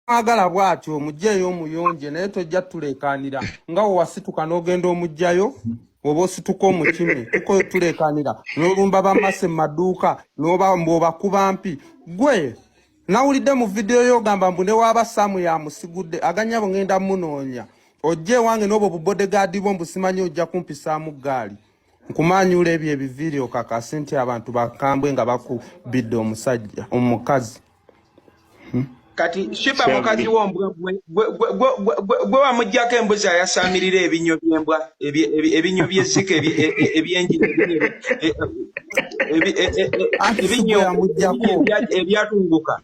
mwagala bwatyo omujjayo omuyonje naye tojja tuleekaanira nga wewasituka n'ogenda omujjayo oba osituka omukimi tuko tuleekaanira n'olumba bamase mu maduuka mbw'obakuba mpi gwe nawulidde mu vidiyo y'ogamba mbu ne waaba Saamu yamusigudde aganyabo ngenda munoonya ojje wange n'obwo bubodegaadi bwo mbusimanyi ojja kumpisaamu ggaali nkumaanyula ebyo ebiviiri okakasi nti abantu bakambwe nga bakubidde omusajja omukazi kati Sheebah mukazi wombwe gwe wamujjako embuzi ayasaamirira ebinyo by'embwa ebinyo by'essike ebinyo ebyatunguka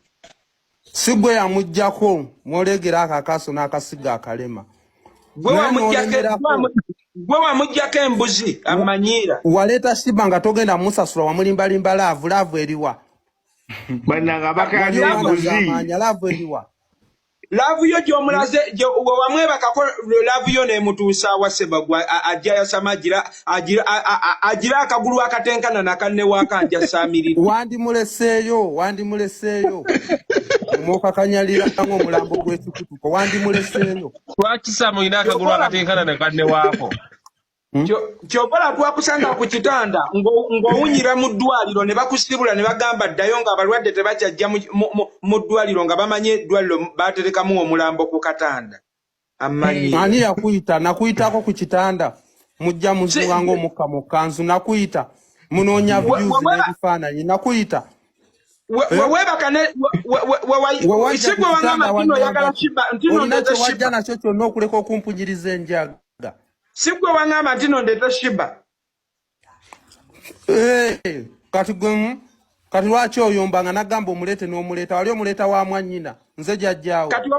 si gwe yamujjako mwolegera akakaso n'akasiga akalema gwe wamujjako embuzi amanyiira waleeta Sheebah nga togenda musasula wamulimbalimba laavu eriwa bananga bakali embuzi laavu yo gy'omulaze wamwebakako laavu yo n'emutuusa wa Sebagwa ajja yasama agira akagulu akatenkana nakanne wakanja saamirira wandimuleseeyo omwokakanyalira ng'omulambo gw'ekikutuko wandimuleseeyo lwaki Saamu ina akagulu akatenkana nakanne waako kyobola twakusanga ku kitanda ng'owunyira mu ddwaliro ne bakusibula ne bagamba ddayo ng'abalwadde tebakyajja mu ddwaliro nga bamanye eddwaliro baaterekamu omulambo ku katanda amanyi ani yakuyita nakuyitako ku kitanda mujja muzuwa ng'omukka mu kkanzu nakuyita munoonya views n'ebifaananyi nakuyita si gwe wangamba ntino oyagala Sheebah ntino ndeeta Sheebah wajja nakyo kyonna okuleka okumpunyiriza enjaga si gwe wangamba ntino ndeeta Sheebah kati lwaki oyomba nga nagamba omuleete n'omuleeta wali omuleeta wa mwannyina nze jjajjaawo kati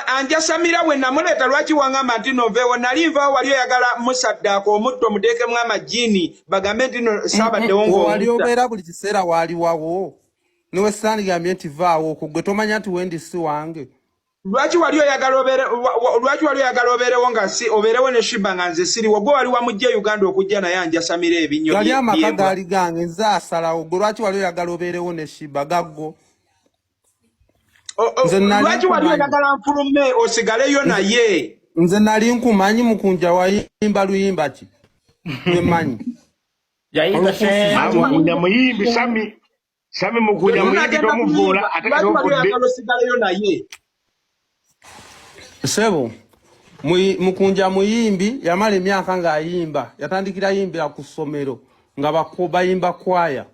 anjasamira we namuleeta lwaki wangamba nti noveewo nali nvaawo wali oyagala musaddaaka omutto muteekemu amajiini bagambe ntino saabaddewo ng'owali obeera buli kiseera waaliwawo niwe sandigambye nti vaawo okwo gwe tomanya nti wendi si wange lwaki wali oyagala obeerewo nga obeerewo ne Sheebah nga nze siriwo gwe wali wamujja Uganda okujja naye anjasamira ebinyo gali amaka gaali gange nze asalawo gwe lwaki wali oyagala obeerewo ne Sheebah gaggo lwaki wali oyagala nfulume osigaleyo naye nze nali nkumanyi Mukunja wayimba luyimba ki emanyi Mukunja muyimbi Sami Mukunja muyimbi tomuvuula ate lwaki wali oyagala osigaleyo naye sebo Mukunja muyimbi yamala emyaka ng'ayimba yatandikira yimbira ku ssomero nga bayimba kwaya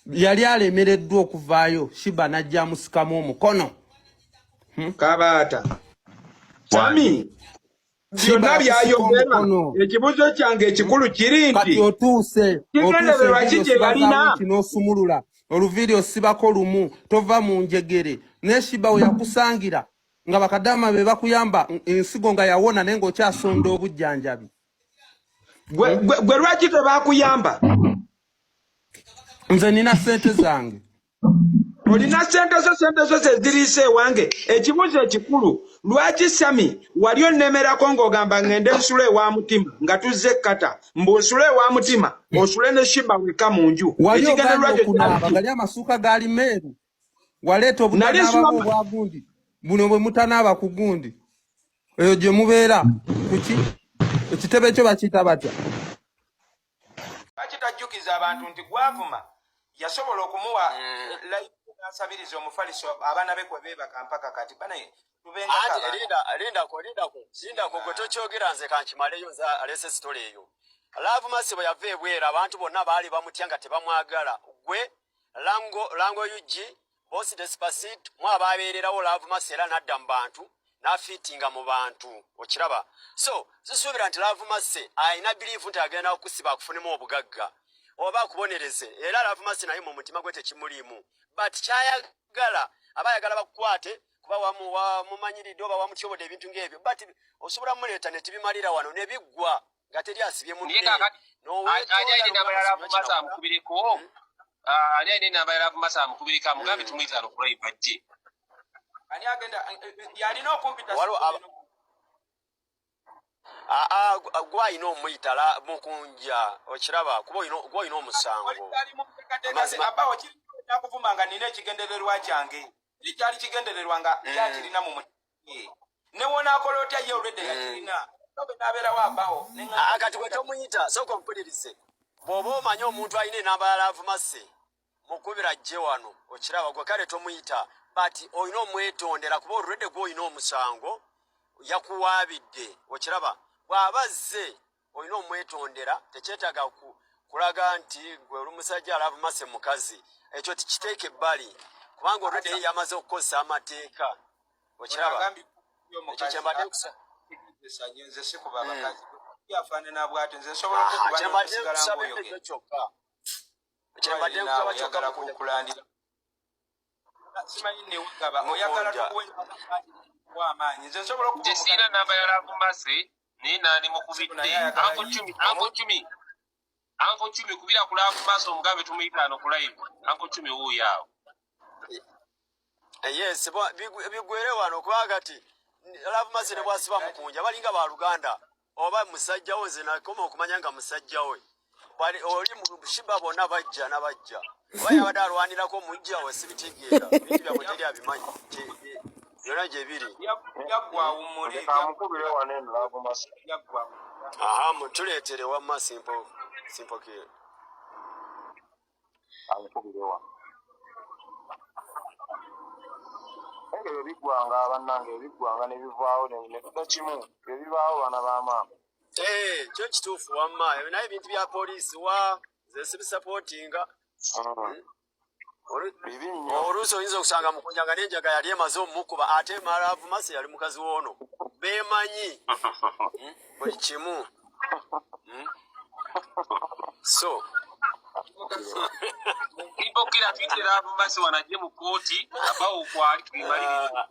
yali alemereddwa okuvaayo Sheebah n'ajja amusikamu omukono kabaata Sami byonna byayogera ekibuzo kyange ekikulu kiri nti kati otuuse kigendererwa ki gye balina n'osumulula oluviiri osibako lumu tova mu njegere ne Sheebah we yakusangira nga bakadama be bakuyamba ensigo nga yawona naye ng'okyasonda obujjanjabi gwe lwaki tebakuyamba nze nina ssente zange olina sente zo zeziriisa ewange ekibuzo ekikulu lwaki Sami wali onnemerako ng'ogamba ngende nsule ewa mutima nga tuzze kata mb'osule ewa mutima osule ne Sheebah weka mu nju wali oganda okunaaba gali amasuuka gaali meeru waleeta obutanaabako obwagundi buno bwe mutanaaba ku gundi eyo gye mubeera kuki ekitebe ekyo bakiyita batya bakitajjukiza abantu nti gwavuma yasobola okumuwa n'asabiriza omufaliso abaana be kwe beebaka mpaka kati bane tubenga lindako gwe tokyogera nze kankimaleyo nze alese sitole eyo Laavu Masibo yava ebwera abantu bonna baali bamutya nga tebamwagala gwe lango yugi Bosi Despacito mwababeererawo Laavu Masibo era n'adda mu bantu n'afiitinga mu bantu okiraba so sisuubira nti Laavu Masibo ayina biriivu nti agenda okusiba akufunemu obugagga oba akubonereze era Laavu Masibo naye mu mutima gwe tekimuliimu but kyayagala abayagala bakukwate kuba wamumanyiridde oba wamutyobodde ebintu ng'ebyo but osobola muleeta ne tibimalira wano ne biggwa nga teri asibye mu ani ayina enamba ya Laavu Masibo amukubiriko amugambe tumuyitano ku live ajje ani agenda yalina okumpita gwayina omuyita Mukunja okiraba kuba gwayina omusango nakuvuma nga nina ekigendererwa kyange Ikyali kigendererwanga yakirina mu muti. Ne wona akola otya ye already yakirina. Tobe nabera wabaho. Kati gwe tomuyita soko mpulirize. Bw'oba omanyi omuntu alina enamba ya Love Mercy mukubira jje wano okiraba gwe kale tomuyita but olina omwetondera kuba already gwe olina omusango yakuwaabidde okiraba bw'abazze olina omwetondera tekyetaaga kulaga nti gwe oli musajja Love Mercy mukazi ekyo tikiteeke ebbali kubanga already yamaze okukozesa amateeka okiraba ekyo kyembadde kusa nze sikuba abakazi yafaanana bw'ati nze nsobola okukubasigala ng'oyogera kyembadde oyagala kukulandira simanyi newegaba oyagala tukuwamaanyi nze nsobola Jesiina namba ya Love Mercy naye nani mukubidde Anko Chumi kubira ku Love Mercy omugambe tumuyita ano ku live Anko Chumi wuuyo awo yes bigwere wano kuba kati Love Mercy ne bwasiba Mukunja balinga ba Luganda oba musajja wo nze nakoma okumanya nga musajja we oli mu Sheebah bonna bajja n'abajja oba badalwanirako mujja we sibitegeera bintu byabwe teri abimanyi byonna gye biri kamukubire wane Love Mercy mutuleetere wamma simple kid amukubire wa ebigwanga abannange ebigwanga ne bivaawo ne tuba kimu ebibaawo bana b'amaama kyo kituufu wamma naye ebintu bya poliisi wa ze sibisapootinga oluusi oyinza okusanga Mukunja nga n'enjaga yali emaze omukuba ate Love Mercy yali mukazi w'ono beemanyi buli kimu so Kibokira twite Love Mercy wanajje mu kooti abawo kwali tumaliriza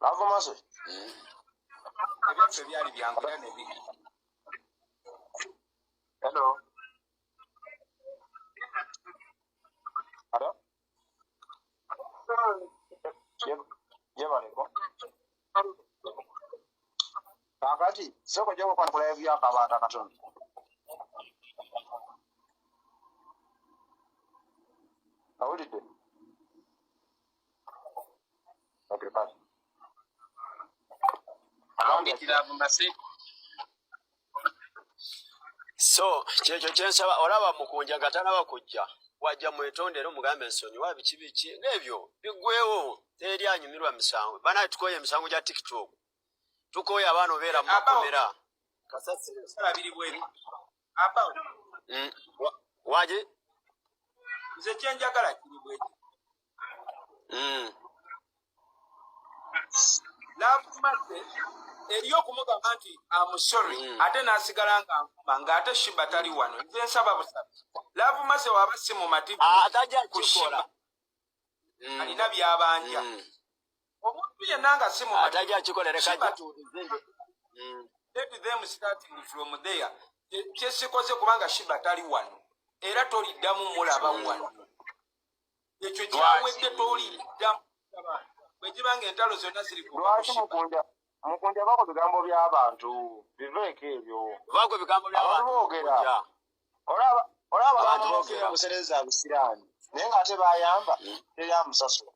Love Mercy ebyaffe byali byanguya nebiri hello yebaleko kakati soko gye kwankola ebyakabaata katono awulidde okay pass Love Mercy so kyekyo kyensaba olaba Mukunja nga tanaba kujja wajja mwetondere omugambe ensonyiwa biki n'ebyo biggwewo teri anyumirwa misango bana tukoye emisango gya TikTok tukoye abaana obeera mukomera salabiri bweri abawo waje nze kyenjagala kiri bweri Love Mercy eriyo okumugamba nti I'm sorry ate n'asigala nga nfuma ng'ate Sheebah tali wano nze nsaba busabi Love Mercy waba si mu mativu atajja kikola alina byabanja omuntu yenna nga si mu atajja kikola reka jatuulize let them starting from there kyesikoze kubanga Sheebah tali wano era toliddamu mulaba wano ekyo kyawedde toliddamu bwe kibanga entalo zonna ziri ku Mukunja bako bigambo by'abantu biveeko ebyo bako bigambo by'abantu boogera olaba abantu boogera busereza busiraani naye ng'ate bayamba teri amusasula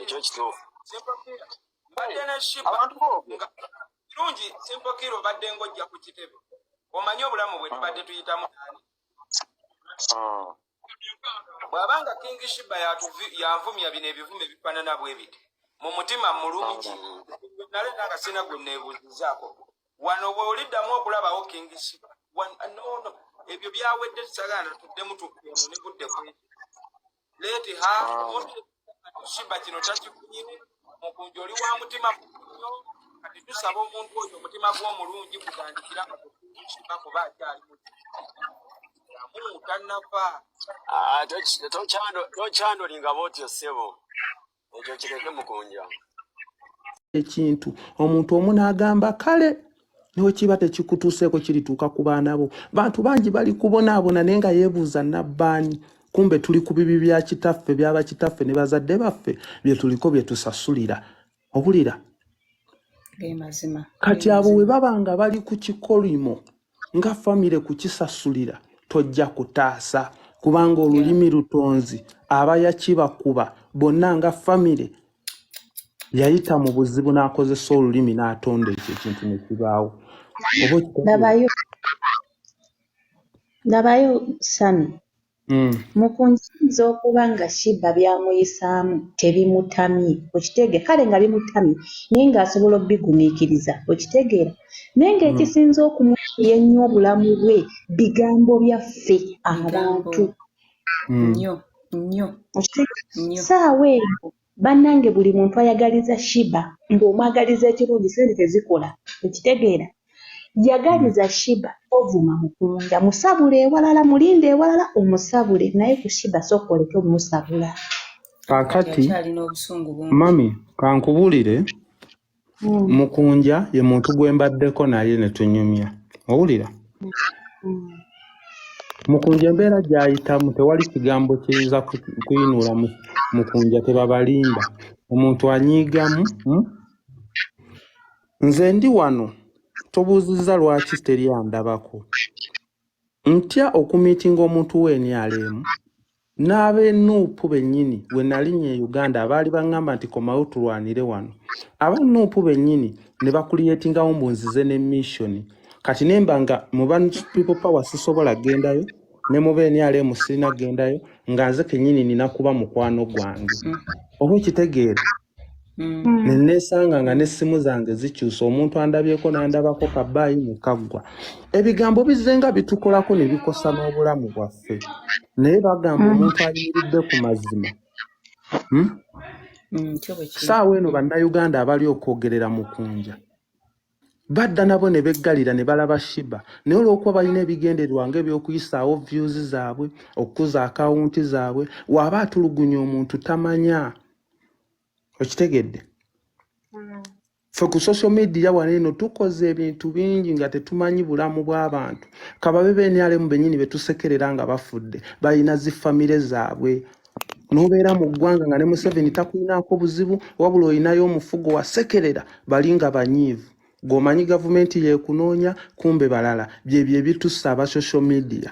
ekyo kituufu mbadde ne Sheebah kirungi Simple Kid obadde ng'ojja ku kitebe omanyi obulamu bwe tubadde tuyitamu nani bw'abanga King Sheebah yanvumya bino ebivume bifaanana bwe biti mu mutima mulungi nale nanga sina gwe neebuuzizaako wano bwe oliddamu okulabawo King Sheebah no ebyo byawedde tusagaana tuddemu tukkeno ne budde kweki leeti Sheebah kino takifunyire Mukunja oli wa mutima nnyo kati tusaba omuntu oyo omutima gw'omulungi gutandikira nga Sheebah kuba akyali tannava tokyandolinga bwotyo ssebo ekyo kireke Mukunja ekintu omuntu omu n'agamba kale niwe kiba tekikutuuseeko kirituuka ku baana bo bantu bangi bali kubonaabona naye nga yeebuuza nabbaani kumbe tuli ku bibi bya kitaffe byaba kitaffe ne bazadde baffe bye tuliko bye tusasulira obulira kati abo we babanga bali ku kikolimo nga famire kukisasulira tojja kutaasa kubanga olulimi lutonzi aba yakibakuba bonna nga famire yayita mu buzibu n'akozesa olulimi n'atonda ekyo ekintu ne kibaawo Nabayo Sami. Mukunziza okuba nga Sheebah byamuyisaamu tebimutamye okitege kale nga bimutamye naye ng'asobola obbigumiikiriza okitegeera naye ng'ekisinza okumuya ennyo obulamu bwe bigambo byaffe abantu nnyo saawa eyo bannange buli muntu ayagaliza Sheebah ng'omwagaliza ekirungi sente tezikola okitegeera yagaliza Sheebah ovuma Mukunja musabule ewalala mulinde ewalala omusabule naye ku Sheebah sooka oleke omusabula kakati mami kankubulire Mukunja ye muntu gwe mbaddeko naye ne tunyumya owulira Mukunja embeera gy'ayitamu tewali kigambo kiyinza kuyinuula Mukunja tebabalimba omuntu anyiigamu nze ndi wano tobuuzizza lwaki teri andabako ntya okumiitinga omuntu w'enyalemu n'ab'ennuupu bennyini we nalinnya e Uganda abaali baŋŋamba nti komawo tulwanire wano abannuupu bennyini ne bakuliyetingawo mbu nzize ne mission kati nemba nga mu people power sisobola gendayo ne mu b'enyalemu sirina gendayo nga nze kennyini nina kuba mukwano gwange oba okitegeera ne neesanga nga n'essimu zange zikyusa omuntu andabyeko n'andabako kabaayi ne kaggwa ebigambo bizenga bitukolako ne bikosa n'obulamu bwaffe naye bagamba omuntu ayimiridde ku mazima saawa eno bannayuganda abali okwogerera Mukunja badda nabo ne beggalira ne balaba Sheebah naye olw'okuba balina ebigendererwa ng'ebyokuyisaawo views zaabwe okukuza akawunti zaabwe waaba atulugunya omuntu tamanya okitegedde ffe ku social media wano eno tukoze ebintu bingi nga tetumanyi bulamu bw'abantu kababe b'enyalemu bennyini betusekerera nga bafudde balina zifamire zaabwe n'obeera mu ggwanga nga ne Museveni takulinaako buzibu wabula olinayo omufugo wasekerera bali nga banyiivu gwomanyi gavumenti yeekunoonya kumbe balala byebyo ebitussa aba social media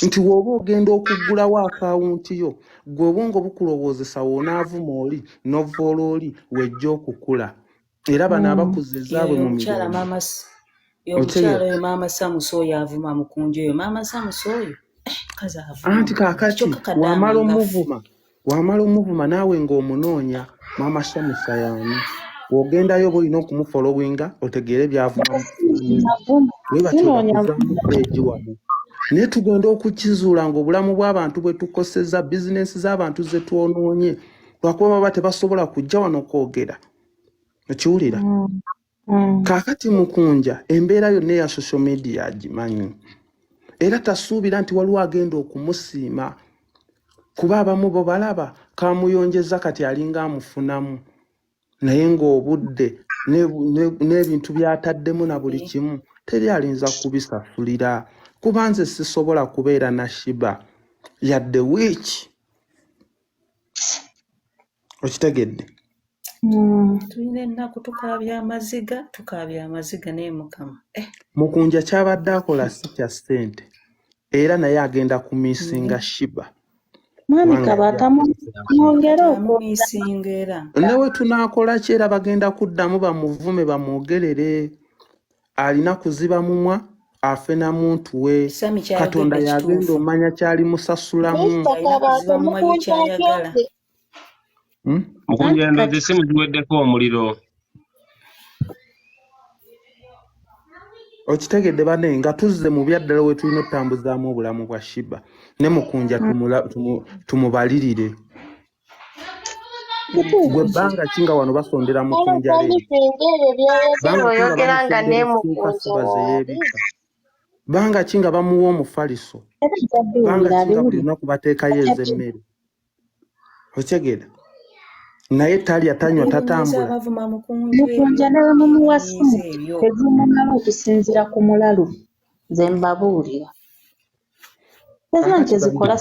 nti woba ogenda okuggulawo akawunti yo gwe obwongo bukulowoozesa woonaavuma oli novoola oli wejja okukula era bano abakuza ezaabwe mu mirembe omukyala oyo maama Samuso oyo avuma Mukunja oyo maama Samuso oyo anti kaakati wamala omuvuma naawe ng'omunoonya maama Samusa yaani bw'ogendayo oba olina okumufolowinga otegeere byavuma webatyobakuzamu peegi wano naye tugenda okukizuula ng'obulamu bw'abantu bwe tukosezza bizinensi z'abantu ze twonoonye lwakuba baba tebasobola kujja wano kwogera okiwulira kaakati Mukunja embeera yonna eya social media agimanyi era tasuubira nti waliwo agenda okumusiima kuba abamu bo balaba kamuyonjeza kati alinga amufunamu naye ng'obudde n'ebintu by'ataddemu na buli kimu teri alinza kubisafulira kuba nze sisobola kubeera na Sheebah yadde wiiki okitegedde tulina ennaku tukaabya amaziga naye Mukama Mukunja kyabadde akola si kya ssente era naye agenda kumiisinga Sheebah mwami Kabaka mwongere okumiisinga era newe tunaakola ki era bagenda kuddamu bamuvume bamwogerere alina kuziba mumwa afena muntu we Katonda yagenda omanya kyali musasulamu Mukunja ndoze simu ziweddeko omuliro okitegedde bane nga tuzze mu byaddala we tulina otambuzaamu obulamu bwa Sheebah ne Mukunja tumubalirire gwe bbanga kinga wano basondera Mukunja bbanga kinga bamuwa omufaliso bbanga kinga buli lunaku bateekayo ez'emmere okitegedde naye talya tanywa tatambula Mukunja nawe mumuwa simu tezimumala okusinziira ku mulalu ze mbabuulira ezo nti zikola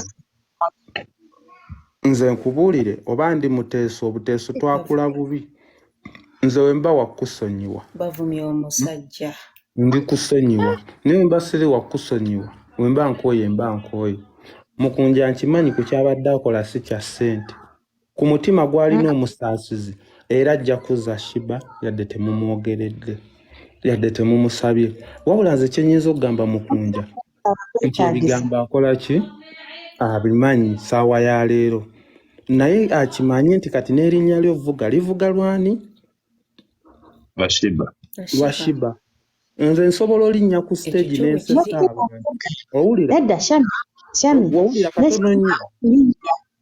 nze nkubuulire oba ndi muteeso obuteeso twakula bubi nze wemba wakusonyiwa bavumya omusajja ndi kusonyiwa naye mba siri wakusonyiwa wemba nkooye mba nkooye Mukunja nkimanyi ku kyabadde akola si kya ssente ku mutima gwalina omusaasizi era ajja kuzza Sheebah yadde temumwogeredde yadde temumusabye wabula nze kyenyinza okugamba Mukunja nti ebigambo akola ki abimanyi ssaawa ya leero naye akimanyi nti kati n'erinnya ly'ovuga livuga lwani lwa Sheebah nze nsobola olinnya ku stage n'ensesa abantu owulira Edda Shami wawulira katono nnyo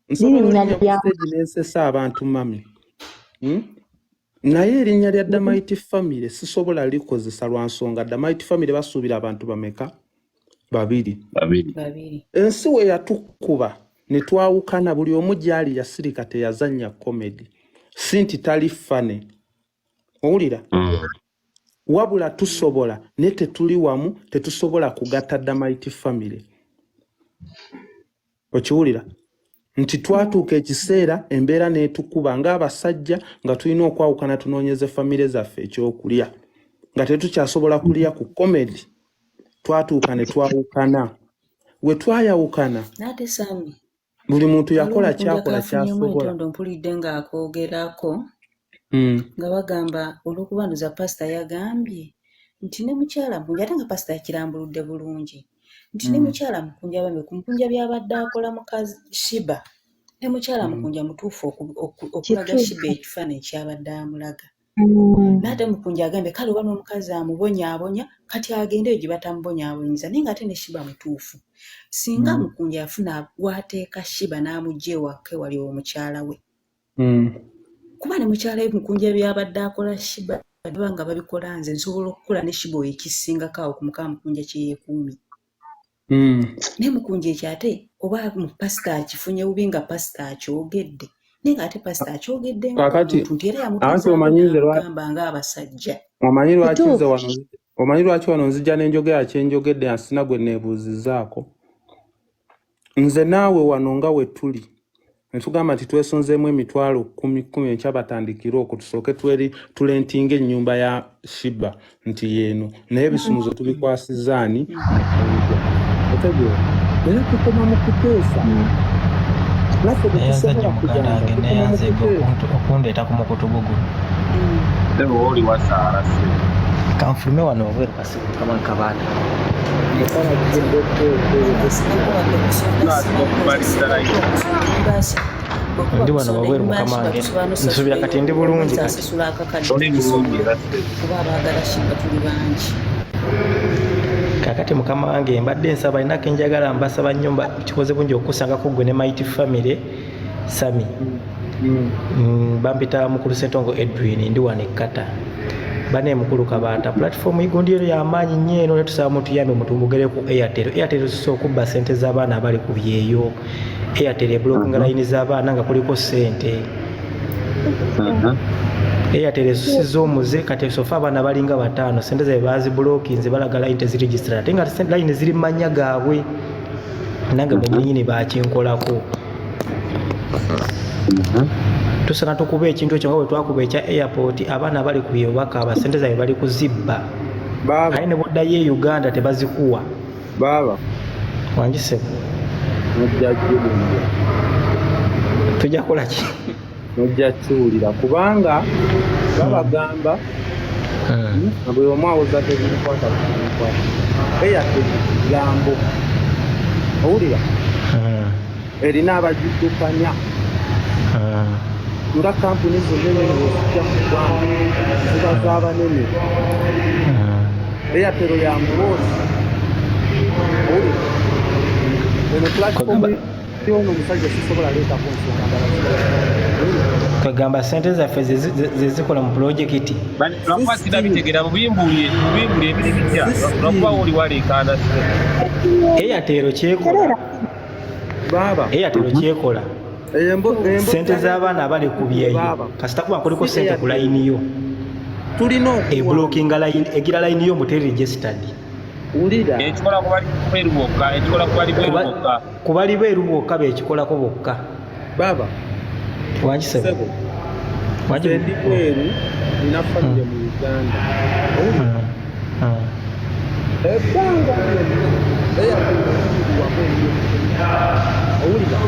nsobola olinnya ku stage n'ensesa abantu mami naye erinnya lya Damaiti family sisobola likozesa lwa nsonga Damaiti family basuubira abantu bameka babiri ensi we yatukuba ne twawukana buli omu gyali yasirika teyazannya comedy sinti tali fane owulira wabula tusobola ne tetuli wamu tetusobola kugatta Damaiti family okiwulira nti twatuuka ekiseera embeera n'etukuba ng'abasajja nga tulina okwawukana tunoonyeze famire zaffe ekyokulya nga tetukyasobola kulya ku comedy twatuuka ne twawukana we twayawukana nate Sami buli muntu yakola kyakola kyasobola mpulidde ng'akoogerako nga bagamba olw'okubanduza pasita yagambye nti ne mukyala Mukunja ate nga pasita yakirambuludde bulungi nti ne mukyala Mukunja bambe ku Mukunja byabadde akola mukazi Sheebah ne mukyala Mukunja mutuufu okulaga Sheebah ekifaananyi kyabadde amulaga n'ate Mukunja agambye kale oba n'omukazi amubonyaabonya kati agendeyo gye batamubonyaabonyiza naye nga ate ne Sheebah mutuufu singa Mukunja yafuna waateeka Sheebah n'amugja ewaka wali omukyala we kuba ne mukyala we Mukunja byabadde akola Sheebah baba nga babikola nze nsobola okukola ne Sheebah ekisingako awo ku muka Mukunja kye yeekuumye ne Mukunja ekyo ate oba pasita akifunye bubi nga pasita akyogedde naye nga ate pasita akyogedde nti era yamutugamba ng'abasajja omanyi lwaki wano nzija n'enjogera kyenjogedde ansina gwe neebuuzizaako nze naawe wano nga we tuli netugamba nti twesonzeemu emitwalo 10 enkya batandikira okwo tusooke tulentinga ennyumba ya Sheebah nti yeeno naye ebisumuzo tubikwasizaani otegeera era tukoma mu kuteesa naffe tetusobola kugenda okundeeta ku mukutu gugulu oli wasaala kanfulume wano obweru kasibu kama kabaata ndi wano wabweru mukama wange nsuubira kati ndi bulungi kati kuba abaagala Sheebah tuli bangi kakati mukama wange mbadde nsaba inako enjagala mbasaba nnyo kikoze bungi okusangako gwe ne Mighty family Sami bampita mukulu Ssentongo Edwin ndi wano ekkata bane mukulu Kabaata platform igundi ero y'amaanyi nnyo eno netusaba mutuyambe mutumbugere ku Airtel sisooka okubba ssente z'abaana abali ku byeyo Airtel blocking line z'abaana nga kuliko ssente Airtel esusiza omuze kati sofa abaana balinga 5 ssente zaabwe baazibulookinze balaga line teziregistra ate nga line ziri mu mannya gaabwe nange bennyini bakinkolako tusana tukuba ekintu ekyo nga bwe twakuba ekya airport abaana bali ku yobaka abasente zaabwe bali kuzibba aye ne boddayo e Uganda tebazikuwa baba wangisebo tujja kukola ki nojja kiwulira kubanga babagamba nga buli omu awoza tebirikwata Airtel gambo owulira erina abagiddukanya nga kampuni zonna ezijja mu ggwanga ziba z'abanene Airtel ya muloozi owulira eno platform yono omusajja sisobola leetako nsonga ndala kwegamba ssente zaffe zezikola mu pulojekiti lwakwasira bitegera bubimbulye ebiribijja lwakuba oli waleekaana Airtel kyekola Airtel kyekola ssente z'abaana abali ku byeyo kasita kuba kuliko ssente ku layini yo tulina eblokinga line egira line yo muteri registered ekikola kubali beeru bwokka bekikolako bokka baba wankisebo ndi bweru nina famire mu Uganda ebbanga owulira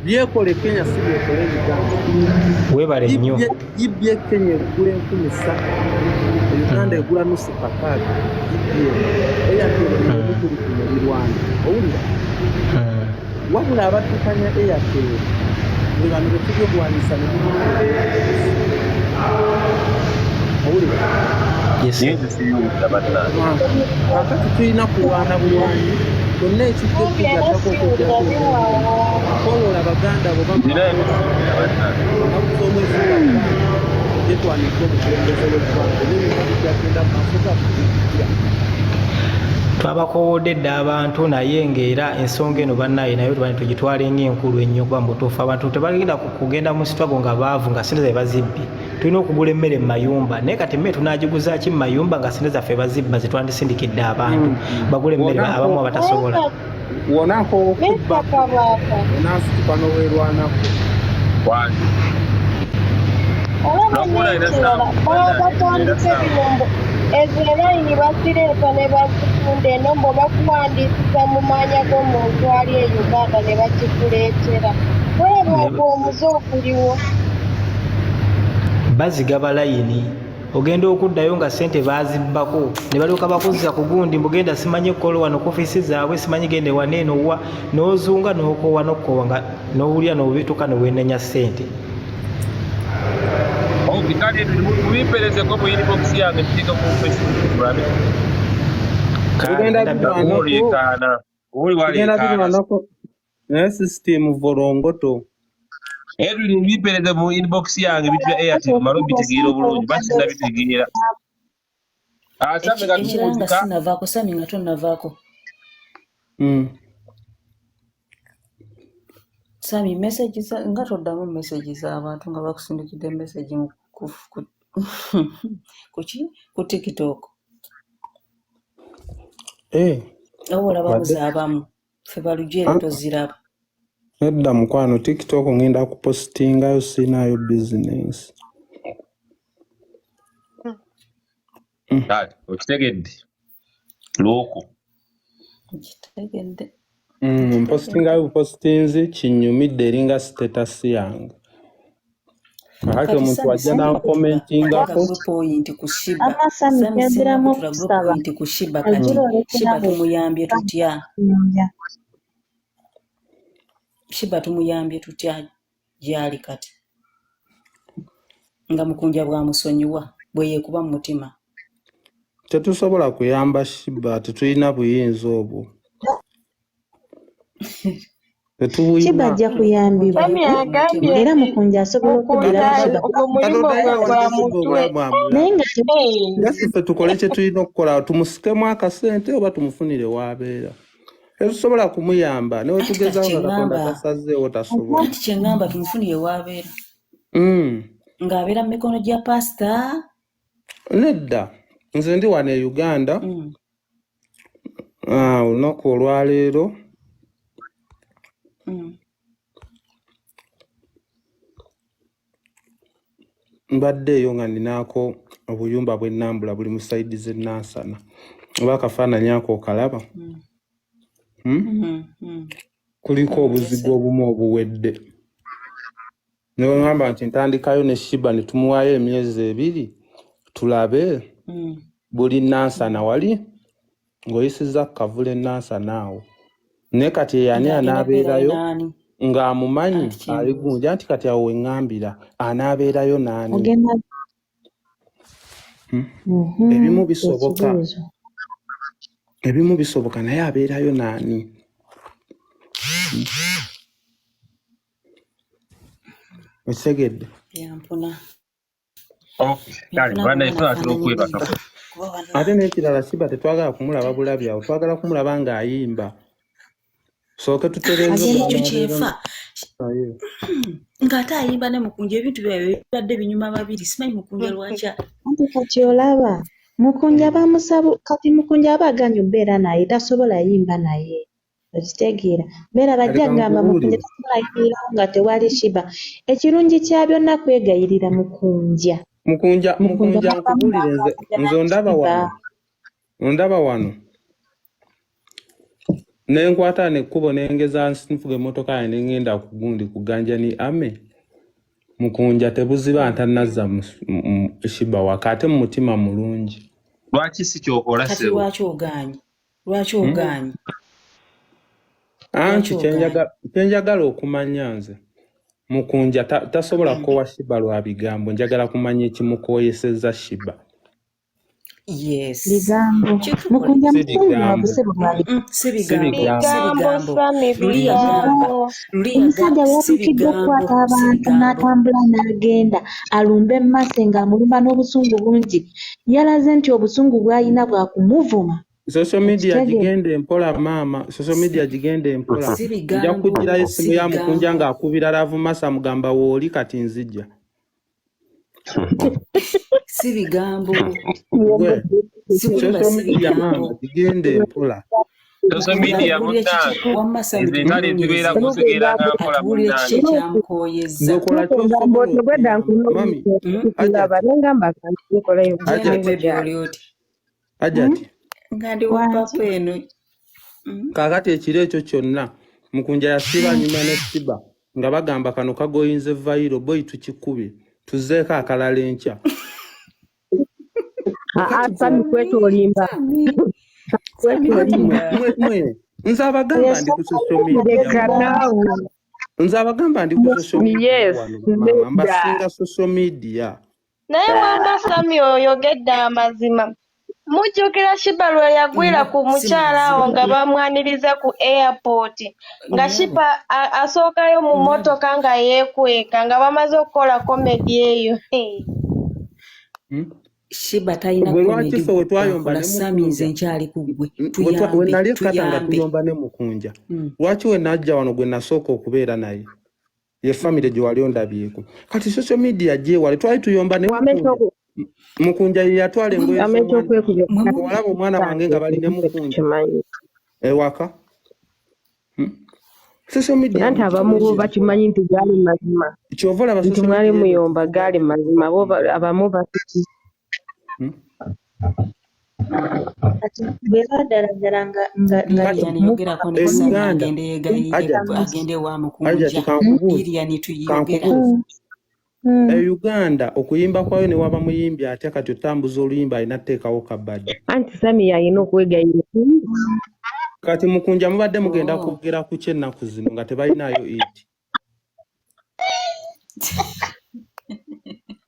byekole Kenya si byekole Uganda webale nnyo yibye Kenya egula 10,000 Uganda egula nusu pakati Airtel n'okuli ku Rwanda owulira wabula abatukanya Airtel ne bano betujja kuwanisa ne owulira kakati tulina kulwana bulwanyi kyonna ekijja okugattako okukolola baganda bobamunakusomwezi gyetwanike obukulembeze bw'eggwanga n'ebintu byagenda mu mafuga twabakowodedde abantu naye ng'era ensonga eno bannaye nayo tugitwale ng'enkulu ennyo kuba mutuufu abantu tebagenda kugenda mu sitwago nga baavu nga sente ze bazibbye tulina okugula emmere mu mayumba naye kati emmere tunaagiguzaaki mu mayumba nga sente zaffe bazibba zetwandisindikidde abantu bagula emmere abamu abatasobola wonako okubba onasituka n'oweerwanako batandise ebirombo ezo layini bazireeta ne bazitunda eno mbo bakuwandiisiza mu maanya g'omuntu ali e Uganda ne bakikuleetera weerwako omuze okuliwo bazigaba layini ogenda okuddayo nga ssente baazibbako ne balyoka bakuzza ku gundi mbugenda simanyi kukolo wano ku ofiisi zaabwe simanyi gende waneeno wa n'ozunga n'okowa n'okkowa nga n'owulira n'obituuka ne weenenya ssente kale mubiperezeko mu inbox yange tutika ku Facebook tulabe naye system volongoto Edwin bipereze mu inbox yange bitu bya Airtel malo bitegeera obulungi basi nabitegeera ekiranga sinavaako sami nga tonnavaako sami message nga toddamu message z'abantu nga bakusindikidde message ku TikTok oba olabamu z'abamu ffe balugyeero toziraba nedda mukwano TikTok ngenda kupostingayo sinaayo business okitegedde looko kitegedde postingayo bupostinzi kinyumidde eringa status yange kakati omuntu wajja nankomentingako ku Sheebah kati Sheebah tumuyambye tutya Sheebah tumuyambye tutya gyali kati nga Mukunja bwamusonyiwa bwe yeekuba mu mutima tetusobola kuyamba Sheebah tetulina buyinza obwo Sheebah ajja kuyambibwa era Mukunja asobola okugira naye nga ffe tukole kye tulina okukola tumusikemu akasente oba tumufunire w'abeera tetusobola kumuyamba newe tugeza nga Katonda tasazeewo tasobola anti kye ngamba tumufunire w'abeera ng'abeera mu mikono gya pasita nedda nze ndi wano e Uganda olunaku olwaleero mbaddeeyo nga ninaako obuyumba bw'ennambula buli mu saidi z'ennansana oba akafaananyi ako okalaba kuliko obuzigo obumu obuwedde newe ngamba nti ntandikayo ne Sheebah ne tumuwaayo emyezi 2 tulabe buli nansana wali ng'oyisizza kavula ennansana awo naye kati eyani anaabeerayo ng'amumanyi aligunja nti kati awo weŋŋambira anaabeerayo naani ebimu bisoboka naye abeerayo naani ekisegedde ate n'ekirala Sheebah tetwagala kumulaba bulabi awo twagala kumulaba ng'ayimba sooke tutereze ekyo kyefa ng'ate ayimba ne Mukunja ebintu byayo bibadde binyuma babiri simanyi Mukunja lwakya anti kati olaba Mukunja bamusabu kati Mukunja aba aganye obbeera naye tasobola yimba naye okitegeera beera bajja gamba Mukunja tasobola yimbirawo nga tewali Sheebah ekirungi kya byonna kwegayirira Mukunja Mukunja nkubulire nze ondaba wano nenkwata nekkubo nengeza nfuga emmotoka yange ngenda ku gundi kuganja ni ame Mukunja tebuziba ntanazza Sheebah wakati mu mutima mulungi. Lwaki si kyokola sebo? Lwaki ogaanyi? Anti kyenjagala okumanya nze Mukunja tasobola kukowa Sheebah lwa bigambo, njagala kumanya ekimukoyesezza Sheebah. Yes. Bigambo. Mukunja mukunja wabusebo mwabi. Omusajja yatukidde okukwata abantu n'atambula n'agenda alumba emmase ng'amulumba n'obusungu bungi. Yalaze nti obusungu bw'alina bwa kumuvuma. Social media gigende mpola mama, social media gigende mpola. Nja kugira esimu ya Mukunja ng'akubira Love Masa mugamba wooli kati nzijja. Si bigambo. Social media mama gigende mpola. Social media munange ezitali zibeera kusegeranga mpola munange. Ndokola kyosobola mami ajati ngandi wapapa eno kakati ekiro ekyo kyonna Mukunja yasiba nyuma ne Sheebah nga bagamba kano kagoyinze viral boy tukikube tuzeeko akalala enkya Sami kwetu olimba. Nze abagamba ndi ku social media. Nze abagamba ndi ku social media. Mbasinga social media. Naye wanga Sami oyogedde amazima. Mujjukira Sheebah lwe yagwira ku mukyala awo nga bamwaniriza ku airport. Nga Sheebah asookayo mu mmotoka nga yeekweka nga bamaze okukola comedy eyo. Sheebah talina komedi gwakola Sami nze nkyali ku ggwe tuyambe tuyomba ne Mukunja. Lwaki we najja wano gwe nasooka okubeera naye ye family gye wali ondabyeko kati social media gye wali twali tuyomba ne Mukunja ye yatwala engoye walaba omwana wange nga bali ne Mukunja ewaka social media Nanti abamu bakimanyi nti gaali mazima. Kyovola ba social media muyomba gaali mazima bo abamu bakiki. Yogerako ne Sami agende egali agende wa Mukunja iriya nituyogera. Uganda okuyimba kwayo ne waba muyimbi ate kati otambuza oluyimba alina tteekawo kabadde. Anti Sami yalina okwegayira. Kati Mukunja mubadde mugenda kwogera ku kyennaku zino nga tebalinayo iti.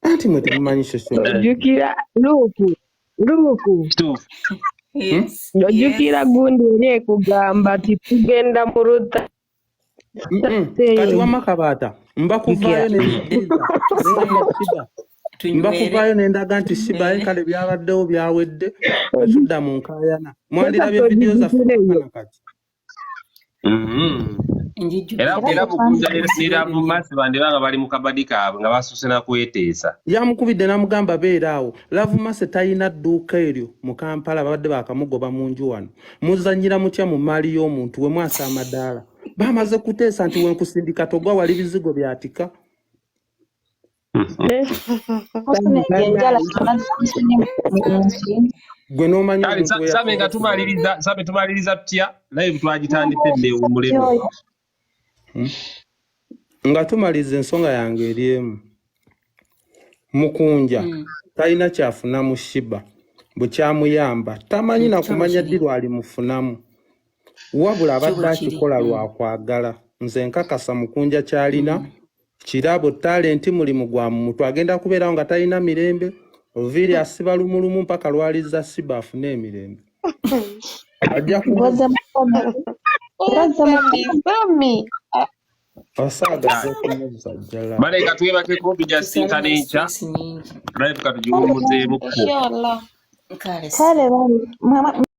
Anti mwe temumanyi ojjukira luuku ojjukira gundi eri ekugamba ti tugenda mu Ruta. Kati Wamakabaata mbakuvaayo mbakuvaayo nendaga nti Sheebah kale byabaddewo byawedde atudda mu nkaayana mwandira vidiyo zaffe kati era Mukunja era mu Masi bandibanga bali mu kabadi kaabwe nga basuuse na kweteesa yamukubidde namugamba beeraawo Love Masi talina dduuka eryo mu Kampala babadde bakamugoba mu nju wano muzannyira mutya mu maali y'omuntu we mwasa amadaala bamaze kuteesa nti wenkusindika togwa wali bizigo byatika gwe n'omanya Sami nga tumaliriza tutya live twagitandise nneewo mulema nga tumaliza ensonga yange eri emu Mukunja talina kyafuna mu Sheebah bwe kyamuyamba tamanyi na kumanya ddi lwalimufunamu wabula abadde akikola lwakwagala nze nkakasa Mukunja kyalina kirabo talenti mulimu gwa muntu agenda kubeerawo nga talina mirembe Oviri asiba lumulumu mpaka lwaliza Sheebah afune emirembe ajja kubaza Sami Maleka twebake kumpi jasita n'enkya live katugiwummuzeemu inshallah kale